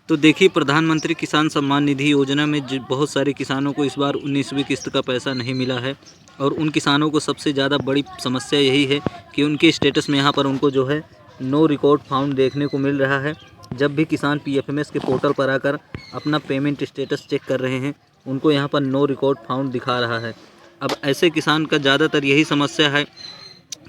तो देखिए, प्रधानमंत्री किसान सम्मान निधि योजना में बहुत सारे किसानों को इस बार 19वीं किस्त का पैसा नहीं मिला है। और उन किसानों को सबसे ज़्यादा बड़ी समस्या यही है कि उनके स्टेटस में यहाँ पर उनको जो है नो रिकॉर्ड फाउंड देखने को मिल रहा है। जब भी किसान पीएफएमएस के पोर्टल पर आकर अपना पेमेंट स्टेटस चेक कर रहे हैं, उनको यहाँ पर नो रिकॉर्ड फाउंड दिखा रहा है। अब ऐसे किसान का ज़्यादातर यही समस्या है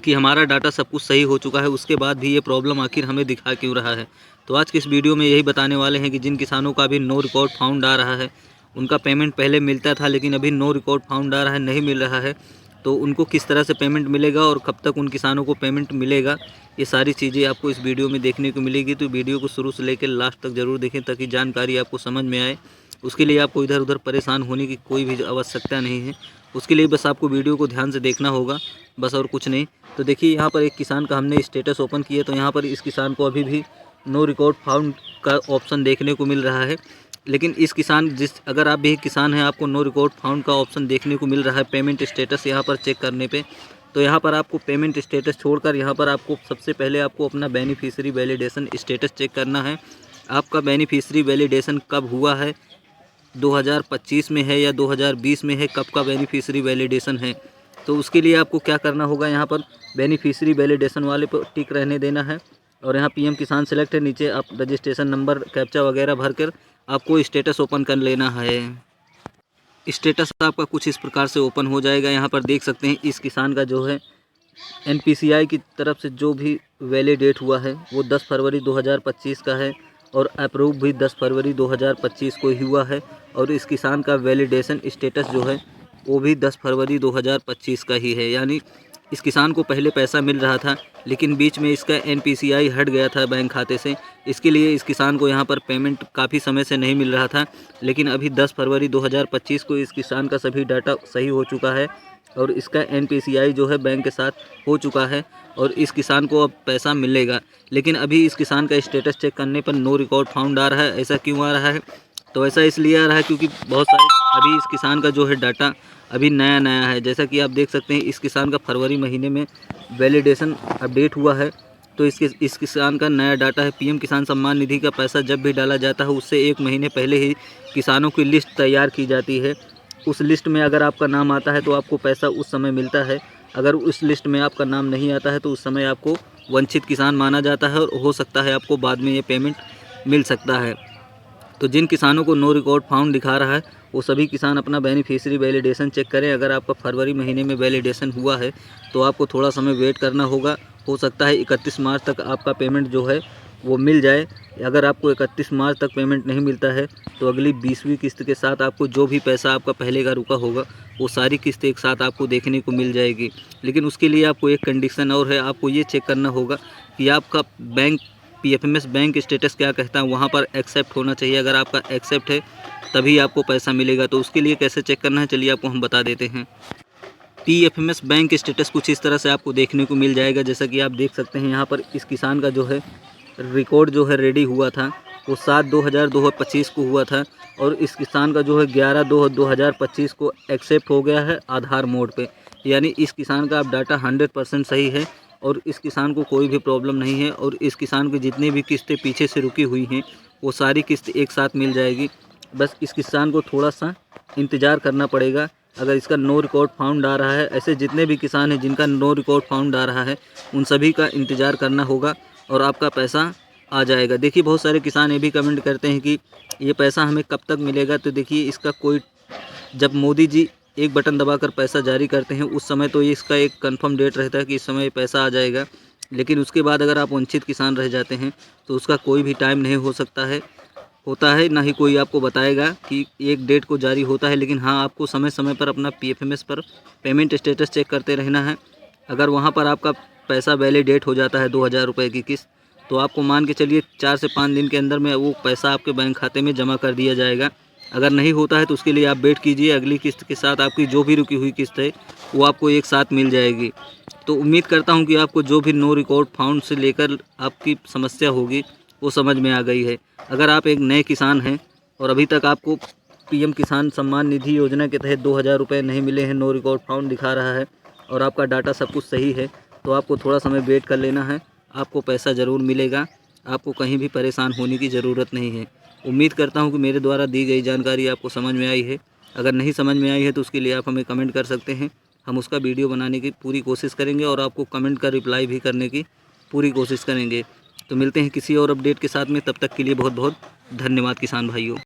कि हमारा डाटा सब कुछ सही हो चुका है, उसके बाद भी ये प्रॉब्लम आखिर हमें दिखा क्यों रहा है। तो आज की इस वीडियो में यही बताने वाले हैं कि जिन किसानों का अभी नो रिकॉर्ड फाउंड आ रहा है, उनका पेमेंट पहले मिलता था लेकिन अभी नो रिकॉर्ड फाउंड आ रहा है, नहीं मिल रहा है, तो उनको किस तरह से पेमेंट मिलेगा और कब तक उन किसानों को पेमेंट मिलेगा, ये सारी चीज़ें आपको इस वीडियो में देखने को मिलेगी। तो वीडियो को शुरू से लेकर लास्ट तक ज़रूर देखें ताकि जानकारी आपको समझ में आए। उसके लिए आपको इधर उधर परेशान होने की कोई भी आवश्यकता नहीं है। उसके लिए बस आपको वीडियो को ध्यान से देखना होगा, बस और कुछ नहीं। तो देखिए, यहाँ पर एक किसान का हमने स्टेटस ओपन किया तो यहाँ पर इस किसान को अभी भी नो रिकॉर्ड फाउंड का ऑप्शन देखने को मिल रहा है। लेकिन इस किसान अगर आप भी एक किसान हैं, आपको नो रिकॉर्ड फाउंड का ऑप्शन देखने को मिल रहा है पेमेंट स्टेटस यहाँ पर चेक करने पे, तो यहाँ पर आपको पेमेंट स्टेटस छोड़कर यहाँ पर आपको सबसे पहले आपको अपना बेनिफिशियरी वैलिडेशन स्टेटस चेक करना है। आपका बेनिफिशियरी वैलिडेशन कब हुआ है, 2025 में है या 2020 में है, कब का बेनिफिशियरी वैलिडेशन है। तो उसके लिए आपको क्या करना होगा, यहाँ पर बेनिफिशियरी वैलिडेशन वाले पर टिक रहने देना है और यहाँ पीएम किसान सेलेक्ट है, नीचे आप रजिस्ट्रेशन नंबर कैप्चा वगैरह भरकर आपको स्टेटस ओपन कर लेना है। स्टेटस आपका कुछ इस प्रकार से ओपन हो जाएगा। यहाँ पर देख सकते हैं इस किसान का जो है एनपीसीआई की तरफ से जो भी वैलिडेट हुआ है वो 10 फरवरी 2025 का है और अप्रूव भी 10 फरवरी 2025 को ही हुआ है। और इस किसान का वैलिडेशन स्टेटस जो है वो भी 10 फरवरी 2025 का ही है। यानी इस किसान को पहले पैसा मिल रहा था लेकिन बीच में इसका एनपीसीआई हट गया था बैंक खाते से, इसके लिए इस किसान को यहाँ पर पेमेंट काफ़ी समय से नहीं मिल रहा था। लेकिन अभी 10 फरवरी 2025 को इस किसान का सभी डाटा सही हो चुका है और इसका एनपीसीआई जो है बैंक के साथ हो चुका है और इस किसान को अब पैसा मिलेगा। लेकिन अभी इस किसान का स्टेटस चेक करने पर नो रिकॉर्ड फाउंड आ रहा है। ऐसा क्यों आ रहा है? तो ऐसा इसलिए आ रहा है क्योंकि बहुत सारे अभी इस किसान का जो है डाटा अभी नया नया है। जैसा कि आप देख सकते हैं इस किसान का फरवरी महीने में वैलिडेशन अपडेट हुआ है, तो इस किसान का नया डाटा है। पीएम किसान सम्मान निधि का पैसा जब भी डाला जाता है उससे 1 महीने पहले ही किसानों की लिस्ट तैयार की जाती है। उस लिस्ट में अगर आपका नाम आता है तो आपको पैसा उस समय मिलता है। अगर उस लिस्ट में आपका नाम नहीं आता है तो उस समय आपको वंचित किसान माना जाता है और हो सकता है आपको बाद में ये पेमेंट मिल सकता है। तो जिन किसानों को नो रिकॉर्ड फाउंड दिखा रहा है वो सभी किसान अपना बेनिफिशियरी वैलिडेशन चेक करें। अगर आपका फरवरी महीने में वैलिडेशन हुआ है तो आपको थोड़ा समय वेट करना होगा। हो सकता है 31 मार्च तक आपका पेमेंट जो है वो मिल जाए। अगर आपको 31 मार्च तक पेमेंट नहीं मिलता है तो अगली 20वीं किस्त के साथ आपको जो भी पैसा आपका पहले का रुका होगा वो सारी किस्त एक साथ आपको देखने को मिल जाएगी। लेकिन उसके लिए आपको एक कंडीशन और है, आपको ये चेक करना होगा कि आपका बैंक पीएफएमएस बैंक स्टेटस क्या कहता है, वहाँ पर एक्सेप्ट होना चाहिए। अगर आपका एक्सेप्ट है तभी आपको पैसा मिलेगा। तो उसके लिए कैसे चेक करना है चलिए आपको हम बता देते हैं। पीएफएमएस बैंक स्टेटस कुछ इस तरह से आपको देखने को मिल जाएगा। जैसा कि आप देख सकते हैं यहाँ पर इस किसान का जो है रिकॉर्ड जो है रेडी हुआ था वो 7/2/2025 को हुआ था और इस किसान का जो है 11/2/2025 को एक्सेप्ट हो गया है आधार मोड पे। यानी इस किसान का अब डाटा 100% सही है और इस किसान को कोई भी प्रॉब्लम नहीं है और इस किसान की जितनी भी किस्तें पीछे से रुकी हुई हैं वो सारी किस्त एक साथ मिल जाएगी। बस इस किसान को थोड़ा सा इंतज़ार करना पड़ेगा। अगर इसका नो रिकॉर्ड फाउंड आ रहा है, ऐसे जितने भी किसान हैं जिनका नो रिकॉर्ड फाउंड आ रहा है उन सभी का इंतज़ार करना होगा और आपका पैसा आ जाएगा। देखिए, बहुत सारे किसान ये भी कमेंट करते हैं कि ये पैसा हमें कब तक मिलेगा। तो देखिए, इसका कोई जब मोदी जी एक बटन दबाकर पैसा जारी करते हैं उस समय तो ये इसका एक कंफर्म डेट रहता है कि इस समय पैसा आ जाएगा। लेकिन उसके बाद अगर आप वंचित किसान रह जाते हैं तो उसका कोई भी टाइम नहीं हो सकता है, होता है ना ही कोई आपको बताएगा कि एक डेट को जारी होता है। लेकिन हाँ, आपको समय समय पर अपना पीएफएमएस पर पेमेंट स्टेटस चेक करते रहना है। अगर वहाँ पर आपका पैसा वैलिडेट हो जाता है 2000 रुपये की किस्त, तो आपको मान के चलिए 4 से 5 दिन के अंदर में वो पैसा आपके बैंक खाते में जमा कर दिया जाएगा। अगर नहीं होता है तो उसके लिए आप वेट कीजिए, अगली किस्त के साथ आपकी जो भी रुकी हुई किस्त है वो आपको एक साथ मिल जाएगी। तो उम्मीद करता हूँ कि आपको जो भी नो रिकॉर्ड फाउंड से लेकर आपकी समस्या होगी वो समझ में आ गई है। अगर आप एक नए किसान हैं और अभी तक आपको पीएम किसान सम्मान निधि योजना के तहत 2000 रुपये नहीं मिले हैं, नो रिकॉर्ड फाउंड दिखा रहा है और आपका डाटा सब कुछ सही है, तो आपको थोड़ा समय वेट कर लेना है, आपको पैसा ज़रूर मिलेगा। आपको कहीं भी परेशान होने की ज़रूरत नहीं है। उम्मीद करता हूँ कि मेरे द्वारा दी गई जानकारी आपको समझ में आई है। अगर नहीं समझ में आई है तो उसके लिए आप हमें कमेंट कर सकते हैं। हम उसका वीडियो बनाने की पूरी कोशिश करेंगे और आपको कमेंट का रिप्लाई भी करने की पूरी कोशिश करेंगे। तो मिलते हैं किसी और अपडेट के साथ में, तब तक के लिए बहुत बहुत धन्यवाद किसान भाइयों।